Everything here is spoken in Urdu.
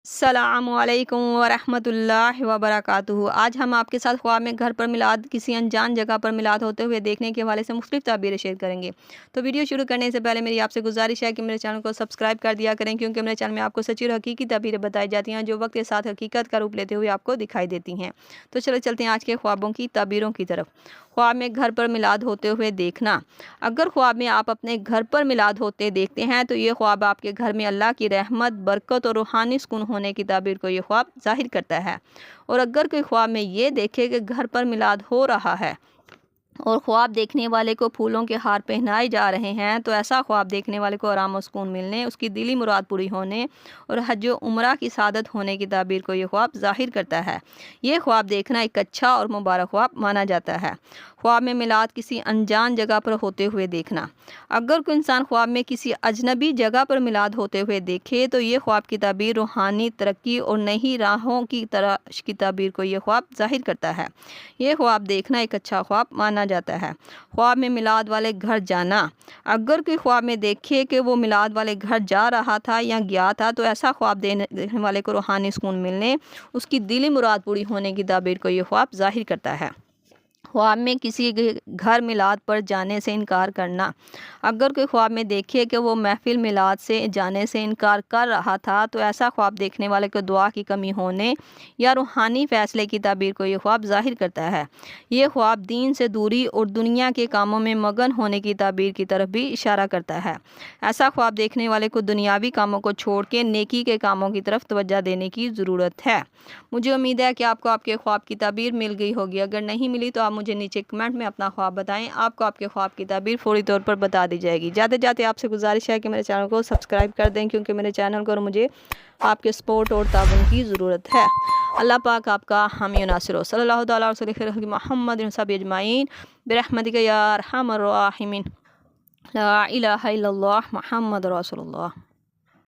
السلام علیکم ورحمۃ اللہ وبرکاتہ۔ آج ہم آپ کے ساتھ خواب میں گھر پر میلاد، کسی انجان جگہ پر میلاد ہوتے ہوئے دیکھنے کے حوالے سے مختلف تعبیریں شیئر کریں گے۔ تو ویڈیو شروع کرنے سے پہلے میری آپ سے گزارش ہے کہ میرے چینل کو سبسکرائب کر دیا کریں، کیونکہ میرے چینل میں آپ کو سچی اور حقیقی تعبیریں بتائی جاتی ہیں جو وقت کے ساتھ حقیقت کا روپ لیتے ہوئے آپ کو دکھائی دیتی ہیں۔ تو چلو چلتے ہیں آج کے خوابوں کی تعبیروں کی طرف۔ خواب میں گھر پر میلاد ہوتے ہوئے دیکھنا۔ اگر خواب میں آپ اپنے گھر پر میلاد ہوتے دیکھتے ہیں تو یہ خواب آپ کے گھر میں اللہ کی رحمت، برکت اور روحانی سکون ہونے کی تعبیر کو یہ خواب ظاہر کرتا ہے۔ اور اگر کوئی خواب میں یہ دیکھے کہ گھر پر میلاد ہو رہا ہے اور خواب دیکھنے والے کو پھولوں کے ہار پہنائے جا رہے ہیں تو ایسا خواب دیکھنے والے کو آرام و سکون ملنے، اس کی دلی مراد پوری ہونے اور حج و عمرہ کی سعادت ہونے کی تعبیر کو یہ خواب ظاہر کرتا ہے۔ یہ خواب دیکھنا ایک اچھا اور مبارک خواب مانا جاتا ہے۔ خواب میں میلاد کسی انجان جگہ پر ہوتے ہوئے دیکھنا۔ اگر کوئی انسان خواب میں کسی اجنبی جگہ پر میلاد ہوتے ہوئے دیکھے تو یہ خواب کی تعبیر روحانی ترقی اور نئی راہوں کی تلاش کی تعبیر کو یہ خواب ظاہر کرتا ہے۔ یہ خواب دیکھنا ایک اچھا خواب مانا جاتا ہے۔ خواب میں میلاد والے گھر جانا۔ اگر کوئی خواب میں دیکھے کہ وہ میلاد والے گھر جا رہا تھا یا گیا تھا تو ایسا خواب دیکھنے والے کو روحانی سکون ملنے، اس کی دلی مراد پوری ہونے کی تعبیر کو یہ خواب ظاہر کرتا ہے۔ خواب میں کسی گھر میلاد پر جانے سے انکار کرنا۔ اگر کوئی خواب میں دیکھے کہ وہ محفل میلاد سے جانے سے انکار کر رہا تھا تو ایسا خواب دیکھنے والے کو دعا کی کمی ہونے یا روحانی فیصلے کی تعبیر کو یہ خواب ظاہر کرتا ہے۔ یہ خواب دین سے دوری اور دنیا کے کاموں میں مگن ہونے کی تعبیر کی طرف بھی اشارہ کرتا ہے۔ ایسا خواب دیکھنے والے کو دنیاوی کاموں کو چھوڑ کے نیکی کے کاموں کی طرف توجہ دینے کی ضرورت ہے۔ مجھے امید ہے کہ آپ کو آپ کے خواب کی تعبیر مل گئی ہوگی۔ اگر نہیں ملی تو آپ مجھے نیچے کمنٹ میں اپنا خواب بتائیں، آپ کو آپ کے خواب کی تعبیر فوری طور پر بتا دی جائے گی۔ جاتے جاتے آپ سے گزارش ہے کہ میرے چینل کو سبسکرائب کر دیں، کیونکہ میرے چینل کو اور مجھے آپ کے سپورٹ اور تعاون کی ضرورت ہے۔ اللہ پاک آپ کا حامی و ناصر ہو۔ صلی اللہ تعالیٰ علیہ محمد صحابہ اجمعین برحمتک یا ارحم الراحمین۔ لا الہ الا اللہ محمد رسول اللہ۔